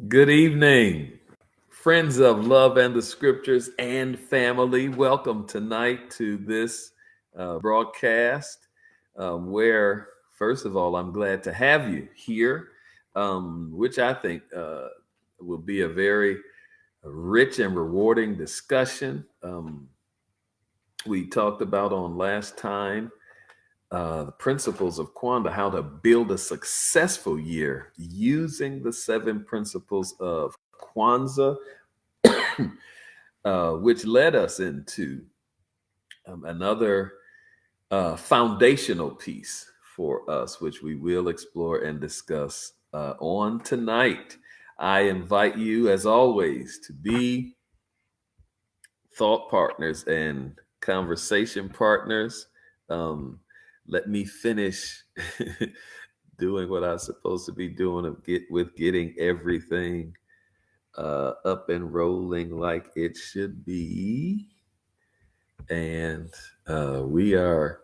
Good evening, friends of love and the scriptures and family. Welcome tonight to this broadcast where, first of all, I'm glad to have you here, which I think will be a very rich and rewarding discussion. We talked about on last time the principles of Kwanda, how to build a successful year using the 7 principles of Kwanzaa, which led us into another foundational piece for us, which we will explore and discuss on tonight. I invite you, as always, to be thought partners and conversation partners. Let me finish doing what I'm supposed to be doing with getting everything up and rolling like it should be. And we are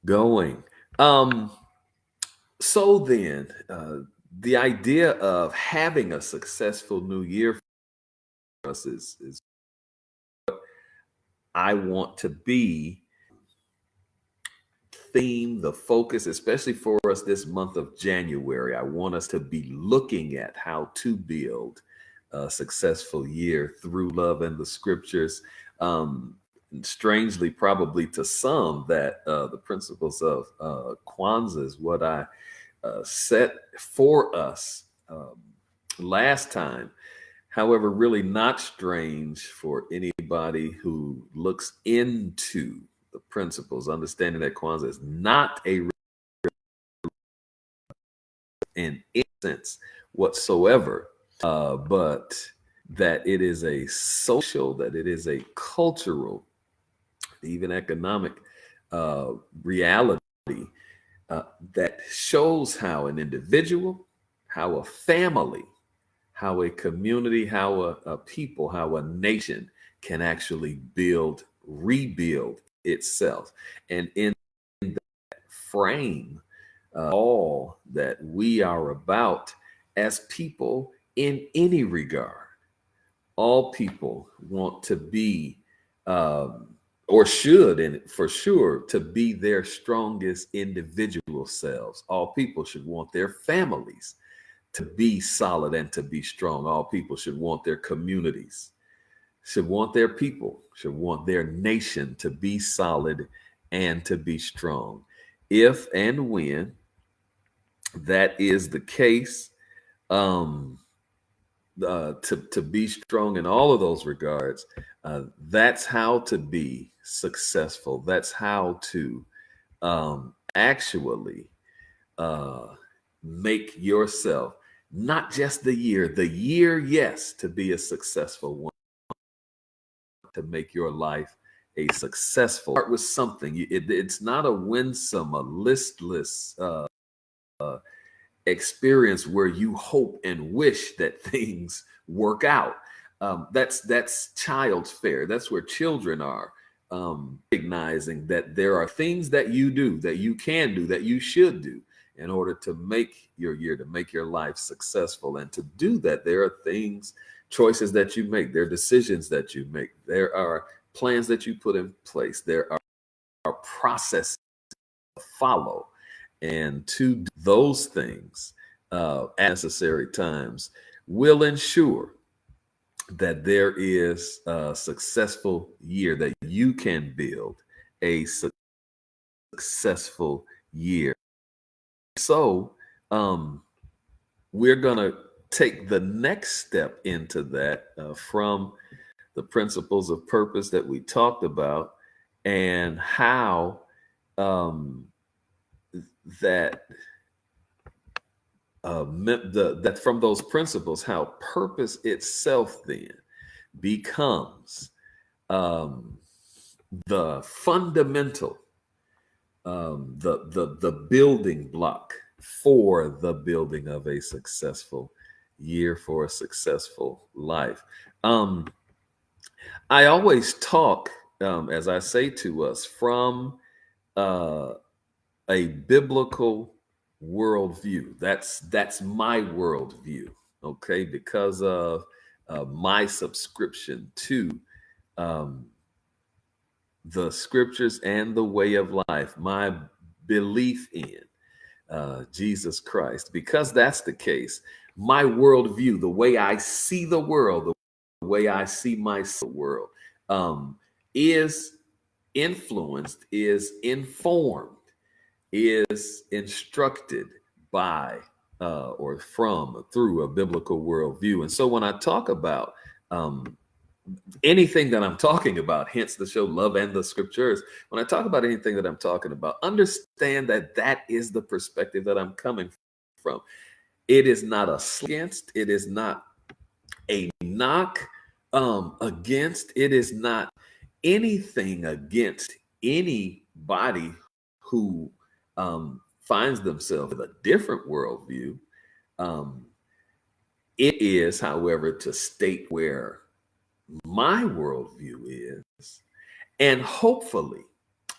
going. So then, the idea of having a successful new year for us is I want to be theme, the focus, especially for us this month of January. I want us to be looking at how to build a successful year through love and the scriptures. Strangely, probably to some, that the principles of Kwanzaa is what I set for us last time. However, really not strange for anybody who looks into the principles, understanding that Kwanzaa is not an instance whatsoever, but that it is a social, that it is a cultural, even economic reality that shows how an individual, how a family, how a community, how a people, how a nation can actually rebuild itself. And in that frame, all that we are about as people in any regard, all people want to be, or should, and for sure, to be their strongest individual selves. All people should want their families to be solid and to be strong. All people should want their communities, should want their people, should want their nation to be solid and to be strong. If and when that is the case, to be strong in all of those regards, that's how to be successful. That's how to actually make yourself not just the year, yes, to be a successful one, to make your life a successful. Start with something. It's not a winsome, a listless experience where you hope and wish that things work out. That's child's fare. That's where children are, recognizing that there are things that you do, that you can do, that you should do in order to make your year, to make your life successful. And to do that, there are things, choices that you make, there are decisions that you make, there are plans that you put in place, there are processes to follow. And to do those things at necessary times will ensure that there is a successful year, that you can build a successful year. So we're going to take the next step into that from the principles of purpose that we talked about, and how that that from those principles, how purpose itself then becomes the fundamental, the building block for the building of a successful year, for a successful life. I always talk, as I say to us, from uh, a biblical worldview. That's my worldview, okay? Because of my subscription to um, the scriptures and the way of life, my belief in Jesus Christ. Because that's the case, my worldview, the way I see the world, the way I see my world, is influenced, is informed, is instructed by or from through a biblical worldview. And so when I talk about anything that I'm talking about, hence the show Love and the Scriptures, when I talk about anything that I'm talking about, understand that that is the perspective that I'm coming from. It is not a against, it is not a knock against, it is not anything against anybody who finds themselves with a different worldview. It is, however, to state where my worldview is, and hopefully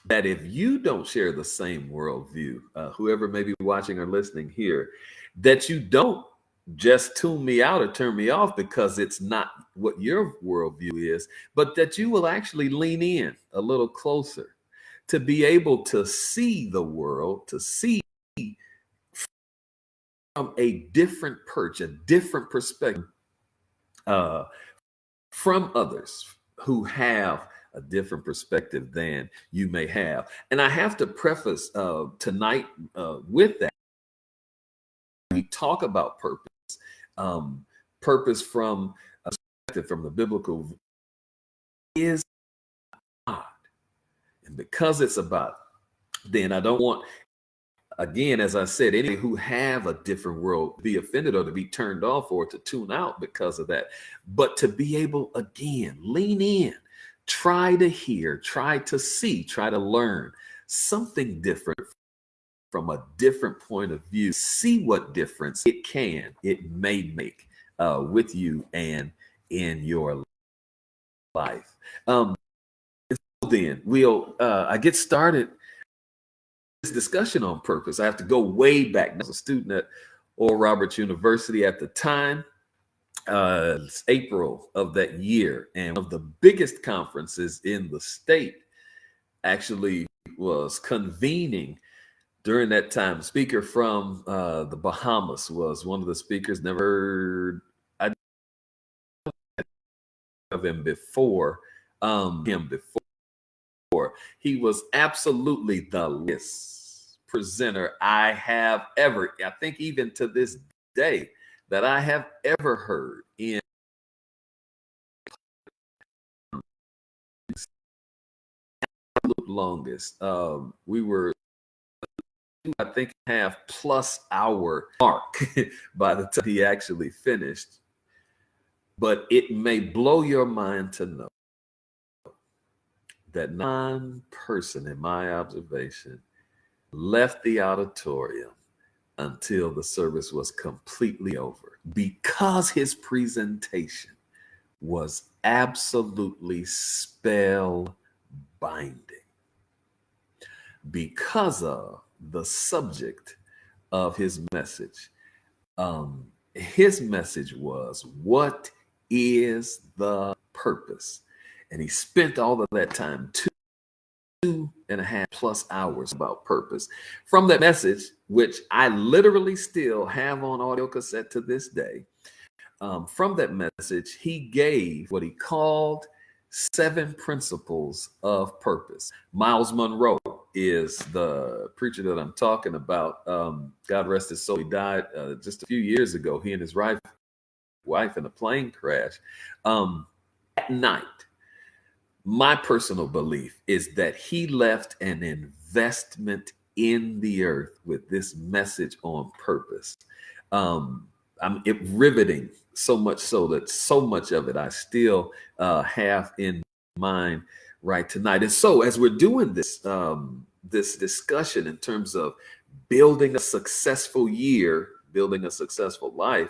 that if you don't share the same worldview, whoever may be watching or listening here, that you don't just tune me out or turn me off because it's not what your worldview is, but that you will actually lean in a little closer to be able to see the world, to see from a different perch, a different perspective from others who have a different perspective than you may have. And I have to preface tonight with that. We talk about purpose, purpose from a perspective from the biblical is God. And because it's about, then I don't want, again, as I said, any who have a different world be offended or to be turned off or to tune out because of that. But to be able, again, lean in, try to hear, try to see, try to learn something different from a different point of view, see what difference it may make with you and in your life. So then I get started this discussion on purpose. I have to go way back. I was a student at Oral Roberts University at the time. It's April of that year, and one of the biggest conferences in the state actually was convening during that time. Speaker from the Bahamas was one of the speakers. Never heard of him before. He was absolutely the best presenter I have ever, I think even to this day, that I have ever heard in longest. We were, I think, half plus hour mark by the time he actually finished. But it may blow your mind to know that one person, in my observation, left the auditorium until the service was completely over because his presentation was absolutely spellbinding because of the subject of his message. His message was, what is the purpose? And he spent all of that time, 2.5 plus hours about purpose. From that message, which I literally still have on audio cassette to this day, from that message, he gave what he called 7 principles of purpose. Miles Monroe is the preacher that I'm talking about. God rest his soul. He died just a few years ago. He and his wife in a plane crash. At night, my personal belief is that he left an investment in the earth with this message on purpose. It riveting, so much so that so much of it I still have in mind right tonight. And so as we're doing this, this discussion in terms of building a successful year, building a successful life,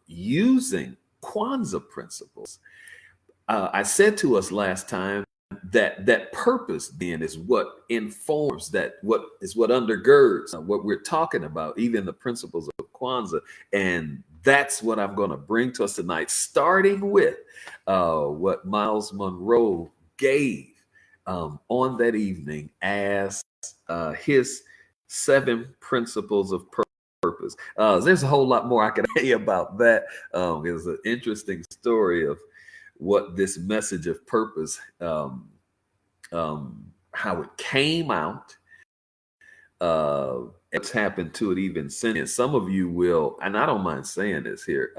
using Kwanzaa principles. I said to us last time that purpose then is what informs, that what is what undergirds what we're talking about, even the principles of Kwanzaa. And that's what I'm going to bring to us tonight, starting with what Miles Monroe gave on that evening as his 7 principles of purpose. There's a whole lot more I can say about that. It's an interesting story of what this message of purpose, how it came out, what's happened to it even since. And some of you will, and I don't mind saying this here,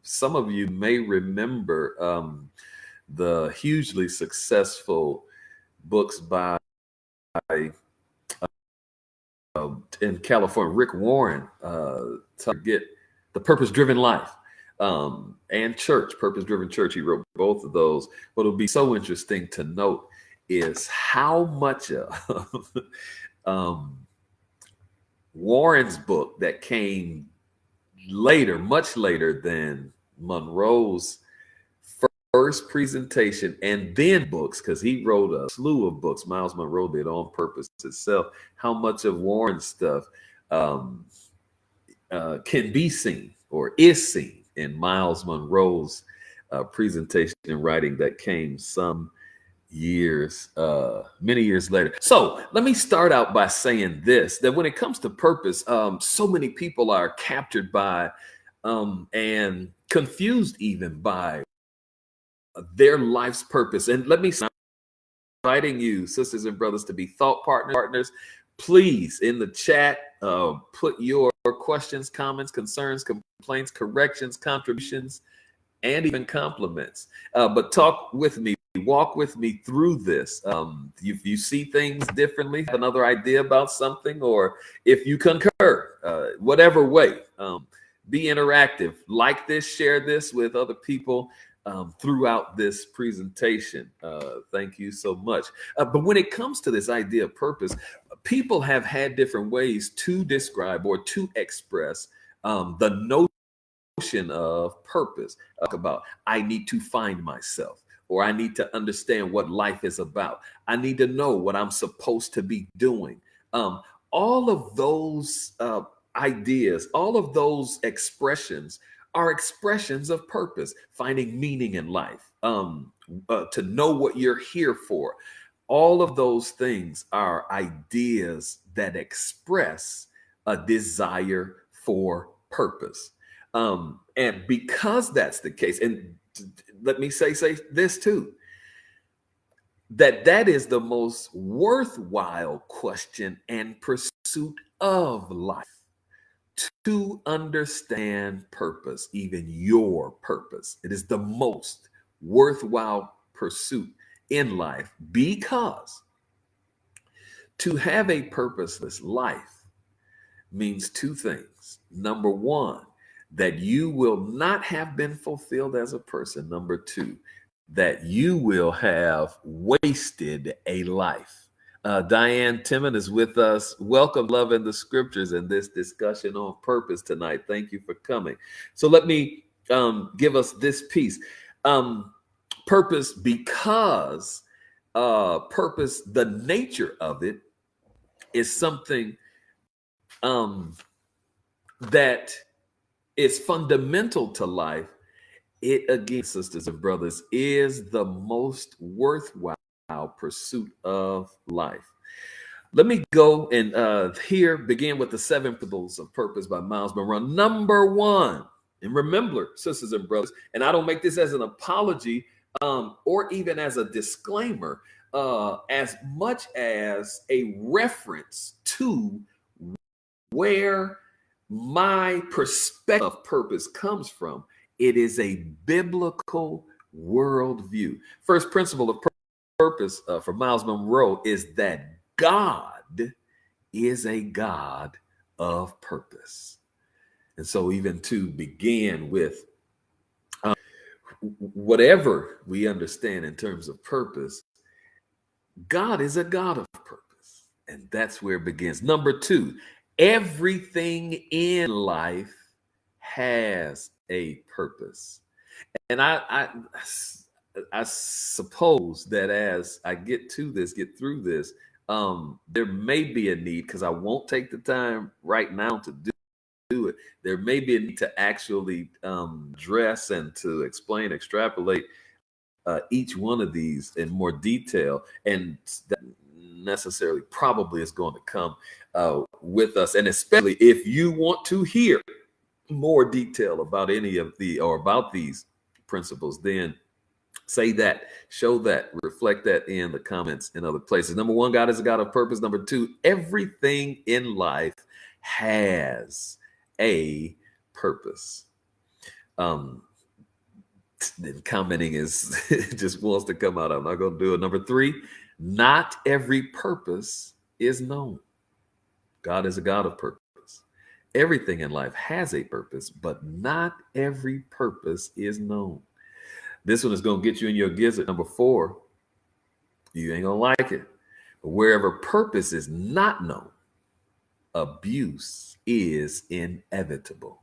some of you may remember the hugely successful books by in California, Rick Warren, to get The Purpose-Driven Life, and Purpose-Driven Church. He wrote both of those. What will be so interesting to note is how much of Warren's book that came later, much later than Monroe's first presentation, and then books, because he wrote a slew of books, Miles Monroe did, on purpose itself, how much of Warren's stuff can be seen or is seen in Miles Monroe's presentation and writing that came some years, many years later. So let me start out by saying this, that when it comes to purpose, so many people are captured by and confused even by their life's purpose. And let me start inviting you, sisters and brothers, to be thought partners. Please, in the chat, put your questions, comments, concerns, complaints, corrections, contributions, and even compliments. But talk with me, walk with me through this. If you see things differently, have another idea about something, or if you concur, whatever way, be interactive. Like this, share this with other people throughout this presentation. Thank you so much. But when it comes to this idea of purpose, people have had different ways to describe or to express the notion of purpose. Talk about, I need to find myself, or I need to understand what life is about. I need to know what I'm supposed to be doing. All of those ideas, all of those expressions are expressions of purpose, finding meaning in life, to know what you're here for. All of those things are ideas that express a desire for purpose. And because that's the case, and let me say this too, that is the most worthwhile question and pursuit of life. To understand purpose, even your purpose. It is the most worthwhile pursuit in life, because to have a purposeless life means 2 things. Number 1, that you will not have been fulfilled as a person. Number 2, that you will have wasted a life. Diane Timmon is with us. Welcome, Love in the Scriptures, and this discussion on purpose tonight. Thank you for coming. So let me give us this piece. Purpose, because purpose, the nature of it is something that is fundamental to life. It, again, sisters and brothers, is the most worthwhile pursuit of life. Let me go and here begin with the 7 principles of purpose by Miles Monroe. Number 1, and remember, sisters and brothers, and I don't make this as an apology or even as a disclaimer, as much as a reference to where my perspective of purpose comes from. It is a biblical worldview. First principle of purpose for Miles Monroe is that God is a God of purpose. And so even to begin with, whatever we understand in terms of purpose, God is a God of purpose. And that's where it begins. Number two, everything in life has a purpose. And I suppose that as I get through this, there may be a need, because I won't take the time right now to do it. There may be a need to actually address and to explain, extrapolate each one of these in more detail, and that necessarily probably is going to come with us. And especially if you want to hear more detail about any of about these principles, then say that, show that, reflect that in the comments in other places. Number one, God is a God of purpose. Number two, everything in life has a purpose. Then commenting is just wants to come out. I'm not going to do it. Number three, not every purpose is known. God is a God of purpose. Everything in life has a purpose, but not every purpose is known. This one is going to get you in your gizzard. Number four, you ain't going to like it. But wherever purpose is not known, abuse is inevitable.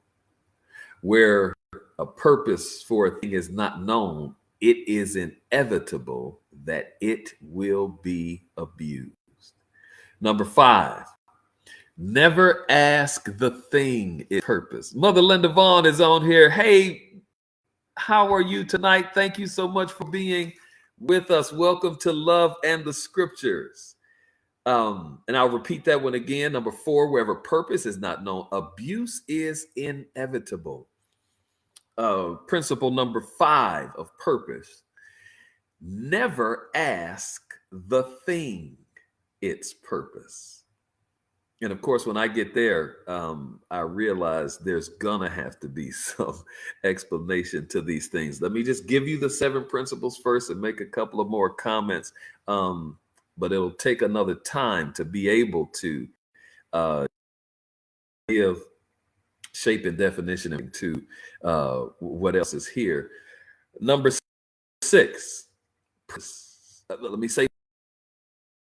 Where a purpose for a thing is not known, it is inevitable that it will be abused. Number five, never ask the thing its purpose. Mother Linda Vaughn is on here. Hey, how are you tonight? Thank you so much for being with us. Welcome to Love and the Scriptures. And I'll repeat that one again. Number four, wherever purpose is not known, abuse is inevitable. Principle number five of purpose, never ask the thing its purpose. And of course, when I get there, I realize there's gonna have to be some explanation to these things. Let me just give you the 7 principles first and make a couple of more comments. But it'll take another time to be able to give shape and definition to what else is here. Number 6. Let me say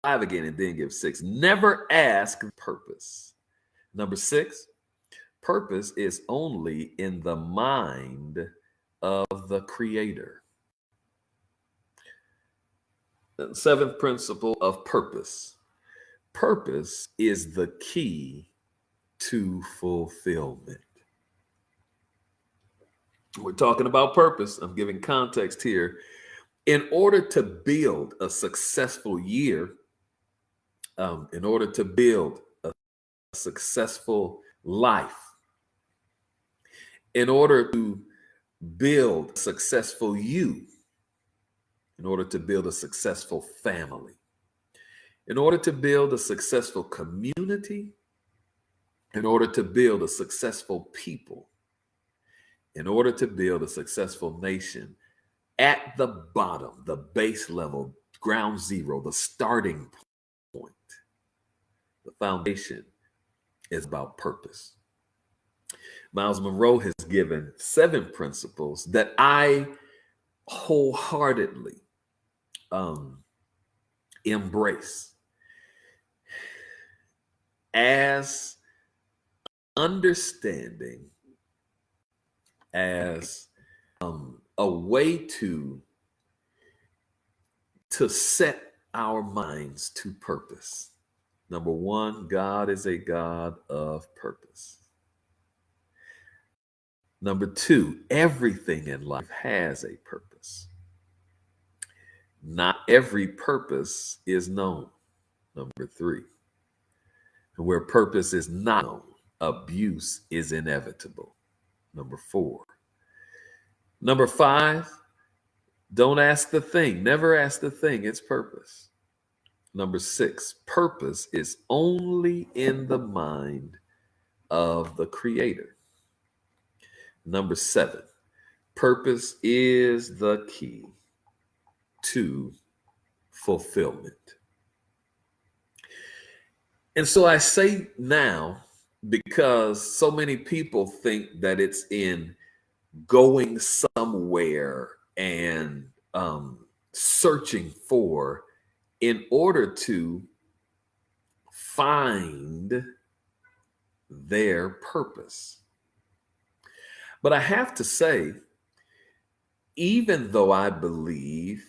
5 again and then give 6. Never ask purpose. Number 6. Purpose is only in the mind of the Creator. The 7th principle of purpose. Purpose is the key to fulfillment. We're talking about purpose. I'm giving context here. In order to build a successful year, in order to build a successful life, in order to build a successful you, in order to build a successful family, in order to build a successful community, in order to build a successful people, in order to build a successful nation, at the bottom, the base level, ground zero, the starting point, the foundation is about purpose. Miles Monroe has given 7 principles that I wholeheartedly embrace as understanding, as a way to set our minds to purpose. Number 1, God is a God of purpose. Number 2, everything in life has a purpose. Not every purpose is known. Number 3, and where purpose is not known, abuse is inevitable. Number 4. Number 5, don't ask the thing. Never ask the thing its purpose. Number 6, purpose is only in the mind of the Creator. Number 7, purpose is the key to fulfillment. And so I say now, because so many people think that it's in going somewhere and searching for, in order to find their purpose. But I have to say, even though I believe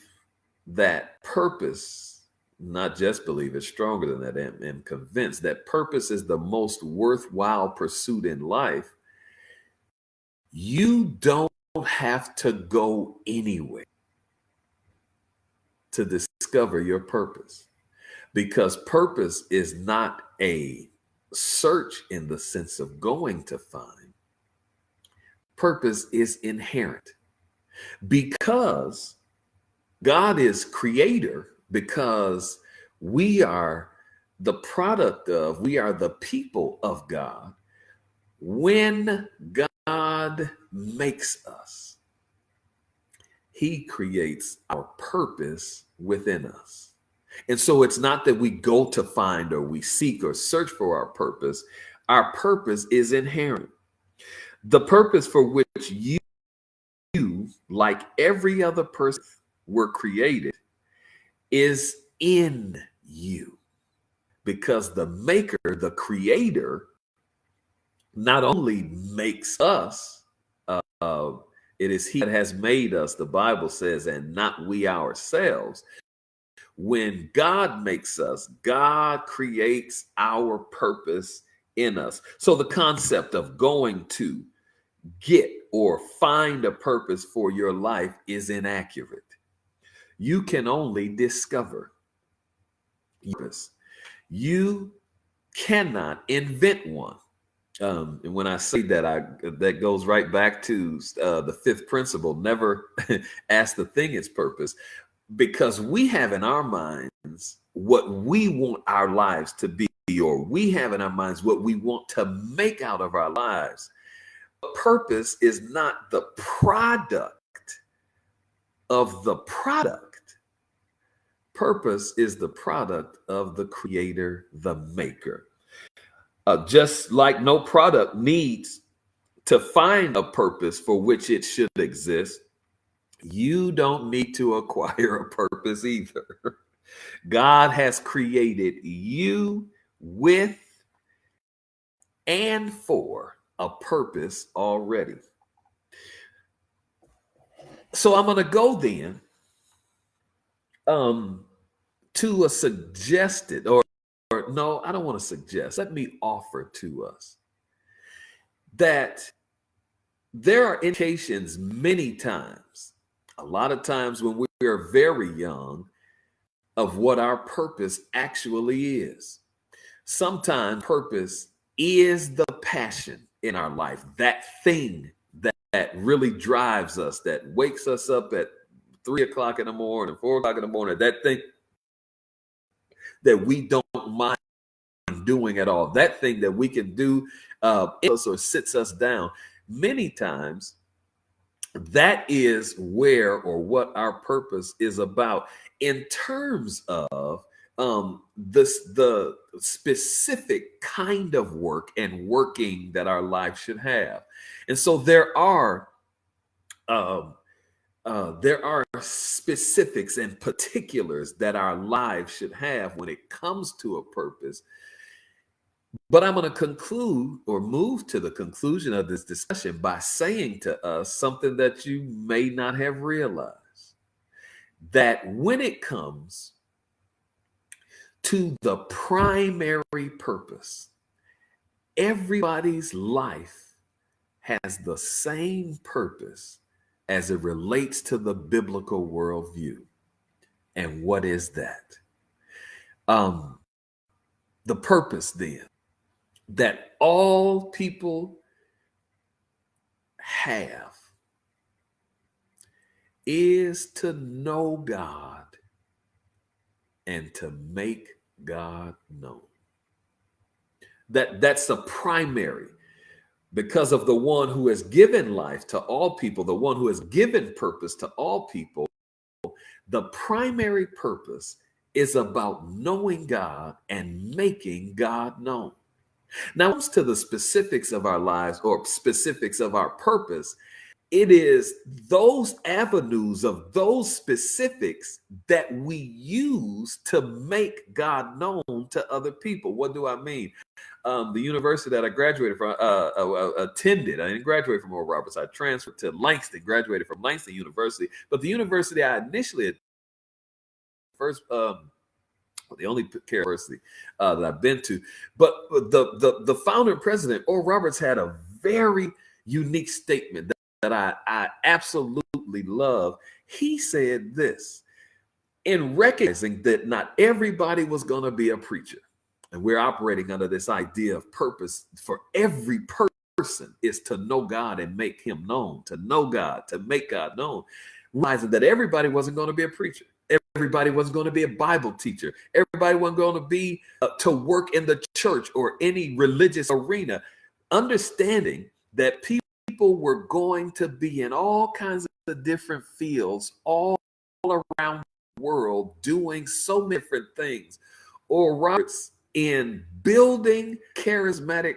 that purpose, not just believe, it's stronger than that, am convinced that purpose is the most worthwhile pursuit in life, you don't have to go anywhere to discover your purpose, because purpose is not a search in the sense of going to find. Purpose is inherent because God is creator, because we are the product of, we are the people of God. When God makes us, he creates our purpose within us. And so it's not that we go to find or we seek or search for our purpose. Our purpose is inherent. The purpose for which you, like every other person, were created is in you, because the maker, the creator, not only makes us, it is he that has made us, the Bible says, and not we ourselves. When God makes us, God creates our purpose in us. So the concept of going to get or find a purpose for your life is inaccurate. You can only discover purpose. You cannot invent one. And when I say that, that goes right back to the fifth principle: never ask the thing its purpose, because we have in our minds what we want our lives to be, or we have in our minds what we want to make out of our lives. But purpose is not the product of the product. Purpose is the product of the creator, the maker. Just like no product needs to find a purpose for which it should exist, you don't need to acquire a purpose either. God has created you with and for a purpose already. So I'm going to go then to a suggested, or no, I don't want to suggest. Let me offer to us that there are indications many times, a lot of times when we are very young, of what our purpose actually is. Sometimes purpose is the passion in our life, that thing that really drives us, that wakes us up at 3 o'clock in the morning, 4 o'clock in the morning, that thing that we don't mind doing at all, that thing that we can do or sits us down. Many times that is where or what our purpose is about in terms of the specific kind of work and working that our life should have. And so there are specifics and particulars that our lives should have when it comes to a purpose. But I'm going to conclude or move to the conclusion of this discussion by saying to us something that you may not have realized, that when it comes to the primary purpose, everybody's life has the same purpose as it relates to the biblical worldview. And what is that? The purpose then that all people have is to know God and to make God known. That's the primary, because of the one who has given life to all people, the one who has given purpose to all people. The primary purpose is about knowing God and making God known. Now, it comes to the specifics of our lives or specifics of our purpose. it is those avenues of those specifics that we use to make God known to other people. What do I mean? The university that I graduated from, attended. I didn't graduate from Oral Roberts. I transferred to Langston, graduated from Langston University. But the university I initially first, the only care university that I've been to. But the founder and president, Oral Roberts, had a very unique statement that I absolutely love. He said this: in recognizing that not everybody was going to be a preacher, and we're operating under this idea of purpose for every person is to know God and make him known, to know God, to make God known, realizing that everybody wasn't going to be a preacher. Everybody wasn't going to be a Bible teacher. Everybody wasn't going to be to work in the church or any religious arena. Understanding that people were going to be in all kinds of different fields all around the world doing so many different things. Or Roberts, in building charismatic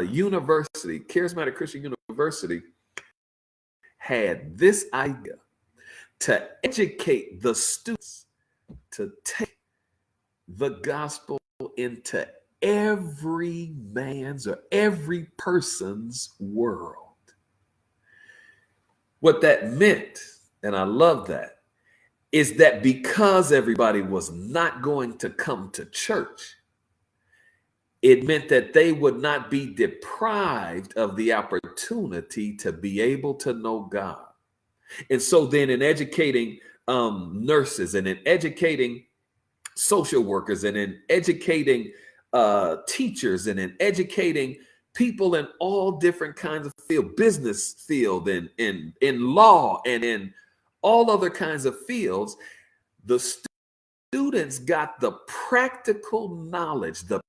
university, charismatic Christian university, had this idea to educate the students to take the gospel into every man's or every person's world. What that meant, and I love that, is that because everybody was not going to come to church, it meant that they would not be deprived of the opportunity to be able to know God. And so then in educating nurses, and in educating social workers, and in educating teachers, and in educating people in all different kinds of field, business field, and in law, and in all other kinds of fields, the students got the practical knowledge, the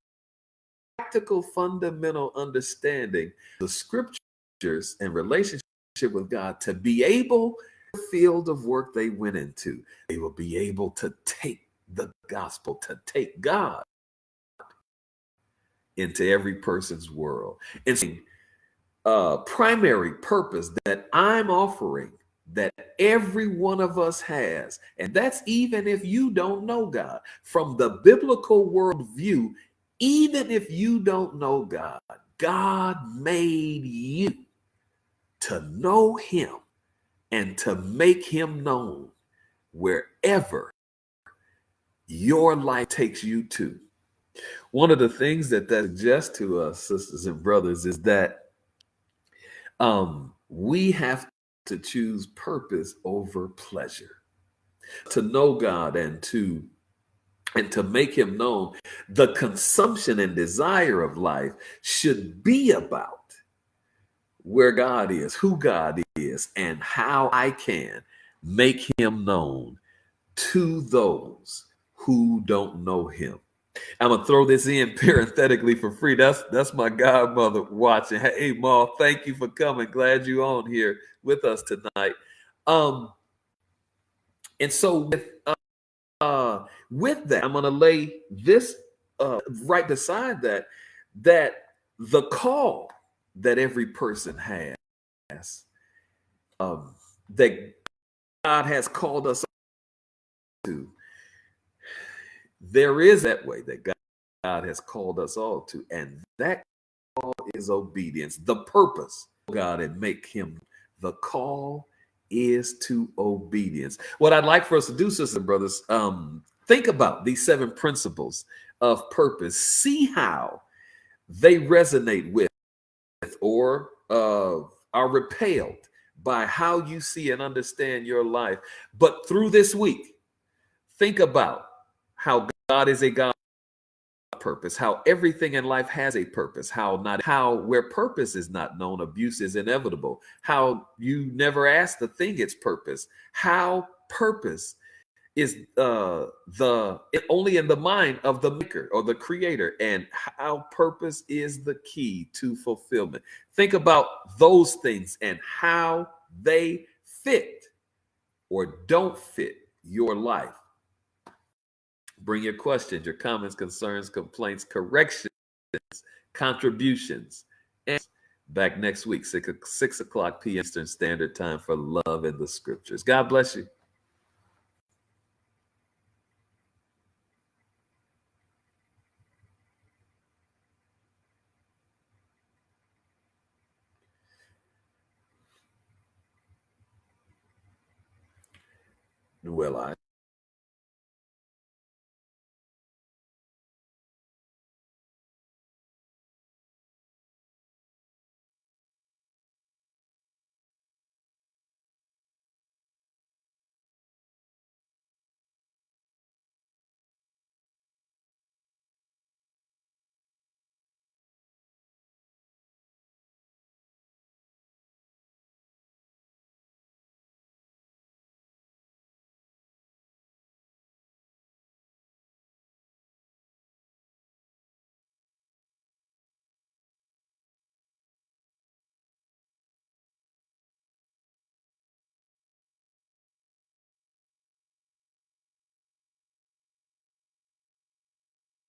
practical fundamental understanding, the scriptures and relationship with God, to be able, the field of work they went into, they will be able to take the gospel, to take God into every person's world. And primary purpose that I'm offering, that every one of us has, and that's even if you don't know God. From the biblical worldview, even if you don't know God, God made you to know him and to make him known wherever your life takes you to. One of the things that suggests to us, sisters and brothers, is that we have to choose purpose over pleasure. To know God and to make him known, the consumption and desire of life should be about where God is, who God is, and how I can make him known to those who don't know him. I'm gonna throw this in parenthetically for free. That's my godmother watching. Hey, Ma, thank you for coming. Glad you on here with us tonight. And so with that, I'm gonna lay this right beside that the call that every person has, that God has called us to. There is that way that God has called us all to, and that call is obedience. The purpose of God and make him, the call is to obedience. What I'd like for us to do, sisters and brothers, think about these 7 principles of purpose. See how they resonate with or are repelled by how you see and understand your life. But through this week, think about how God is a God of purpose, how everything in life has a purpose, how where purpose is not known, abuse is inevitable, how you never ask the thing its purpose, how purpose is only in the mind of the maker or the creator, and how purpose is the key to fulfillment. Think about those things and how they fit or don't fit your life. Bring your questions, your comments, concerns, complaints, corrections, contributions, and Back next week, 6 o'clock p.m. Eastern Standard Time for Love in the Scriptures. God bless you. Well, I